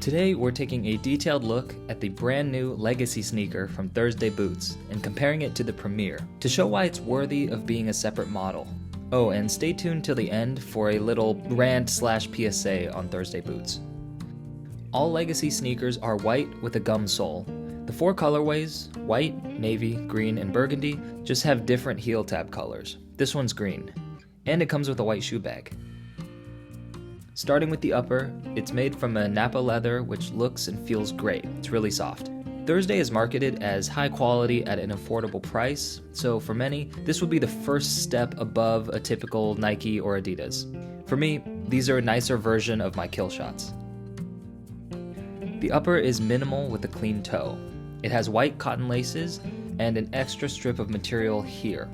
Today we're taking a detailed look at the brand new Legacy sneaker from Thursday Boots and comparing it to the Premier to show why it's worthy of being a separate model. Oh, and stay tuned till the end for a little rant/PSA on Thursday Boots. All Legacy sneakers are white with a gum sole. The 4 colorways, white, navy, green, and burgundy, just have different heel tab colors. This one's green. And it comes with a white shoe bag. Starting with the upper, it's made from a Napa leather which looks and feels great. It's really soft. Thursday is marketed as high quality at an affordable price, so for many, this would be the first step above a typical Nike or Adidas. For me, these are a nicer version of my kill shots. The upper is minimal with a clean toe. It has white cotton laces and an extra strip of material here.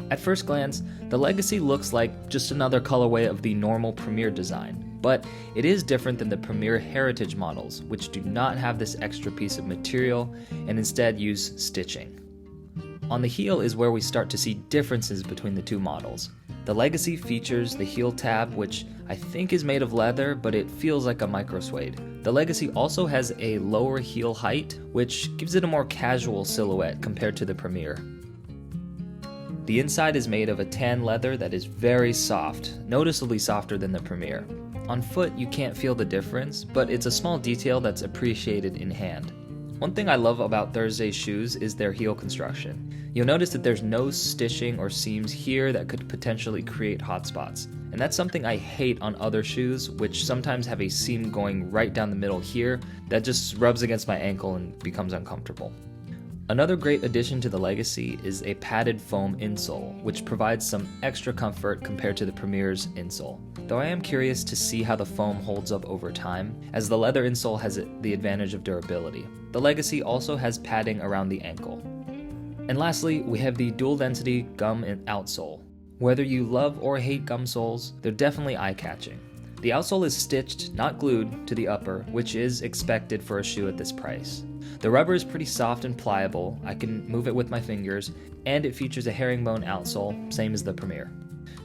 At first glance, the Legacy looks like just another colorway of the normal Premier design, but it is different than the Premier Heritage models, which do not have this extra piece of material and instead use stitching. On the heel is where we start to see differences between the two models. The Legacy features the heel tab, which I think is made of leather, but it feels like a micro suede. The Legacy also has a lower heel height, which gives it a more casual silhouette compared to the Premier. The inside is made of a tan leather that is very soft, noticeably softer than the Premier. On foot, you can't feel the difference, but it's a small detail that's appreciated in hand. One thing I love about Thursday's shoes is their heel construction. You'll notice that there's no stitching or seams here that could potentially create hot spots. And that's something I hate on other shoes, which sometimes have a seam going right down the middle here that just rubs against my ankle and becomes uncomfortable. Another great addition to the Legacy is a padded foam insole, which provides some extra comfort compared to the Premier's insole. Though I am curious to see how the foam holds up over time, as the leather insole has the advantage of durability. The Legacy also has padding around the ankle. And lastly, we have the dual density gum and outsole. Whether you love or hate gum soles, they're definitely eye-catching. The outsole is stitched, not glued, to the upper, which is expected for a shoe at this price. The rubber is pretty soft and pliable, I can move it with my fingers, and it features a herringbone outsole, same as the Premier.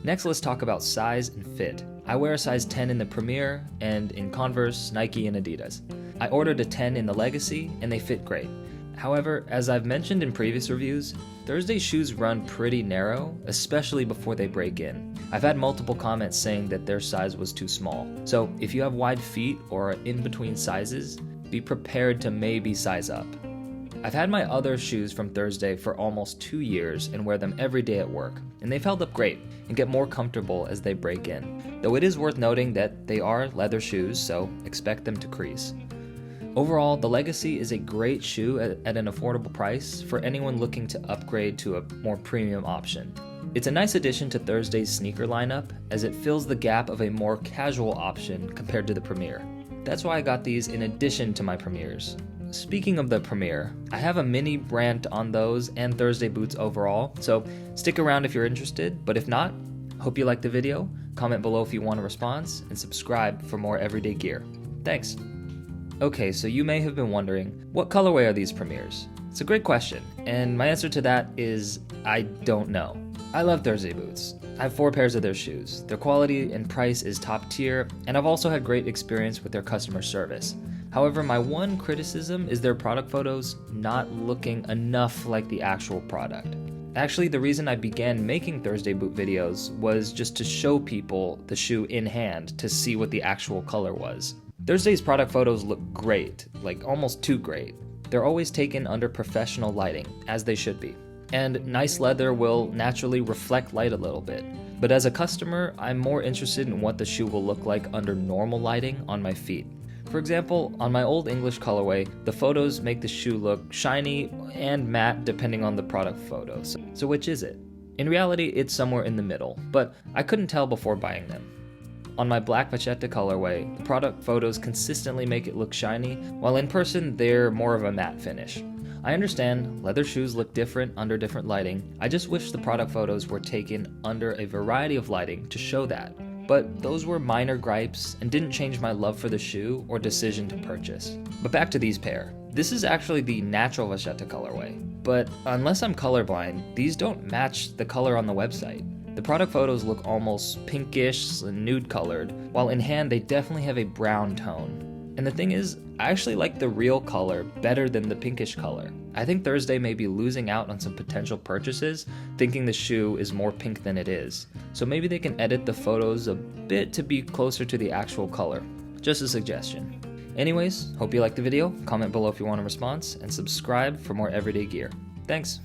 Next, let's talk about size and fit. I wear a size 10 in the Premier, and in Converse, Nike, and Adidas. I ordered a 10 in the Legacy, and they fit great. However, as I've mentioned in previous reviews, Thursday's shoes run pretty narrow, especially before they break in. I've had multiple comments saying that their size was too small. So if you have wide feet or in between sizes, be prepared to maybe size up. I've had my other shoes from Thursday for almost 2 years and wear them every day at work, and they've held up great and get more comfortable as they break in. Though it is worth noting that they are leather shoes, so expect them to crease. Overall, the Legacy is a great shoe at an affordable price for anyone looking to upgrade to a more premium option. It's a nice addition to Thursday's sneaker lineup, as it fills the gap of a more casual option compared to the Premier. That's why I got these in addition to my Premiers. Speaking of the Premier, I have a mini rant on those and Thursday Boots overall, so stick around if you're interested, but if not, hope you liked the video, comment below if you want a response, and subscribe for more everyday gear. Thanks! Okay, so you may have been wondering, what colorway are these Premiers? It's a great question, and my answer to that is, I don't know. I love Thursday Boots. I have 4 pairs of their shoes. Their quality and price is top tier, and I've also had great experience with their customer service. However, my one criticism is their product photos not looking enough like the actual product. Actually, the reason I began making Thursday Boot videos was just to show people the shoe in hand to see what the actual color was. Thursday's product photos look great, like almost too great. They're always taken under professional lighting, as they should be. And nice leather will naturally reflect light a little bit. But as a customer, I'm more interested in what the shoe will look like under normal lighting on my feet. For example, on my old English colorway, the photos make the shoe look shiny and matte depending on the product photos. So which is it? In reality, it's somewhere in the middle, but I couldn't tell before buying them. On my black Machete colorway, the product photos consistently make it look shiny, while in person they're more of a matte finish. I understand leather shoes look different under different lighting, I just wish the product photos were taken under a variety of lighting to show that. But those were minor gripes and didn't change my love for the shoe or decision to purchase. But back to these pair. This is actually the natural Machete colorway, but unless I'm colorblind, these don't match the color on the website. The product photos look almost pinkish and nude colored, while in hand they definitely have a brown tone. And the thing is, I actually like the real color better than the pinkish color. I think Thursday may be losing out on some potential purchases, thinking the shoe is more pink than it is. So maybe they can edit the photos a bit to be closer to the actual color. Just a suggestion. Anyways, hope you liked the video, comment below if you want a response, and subscribe for more everyday gear. Thanks!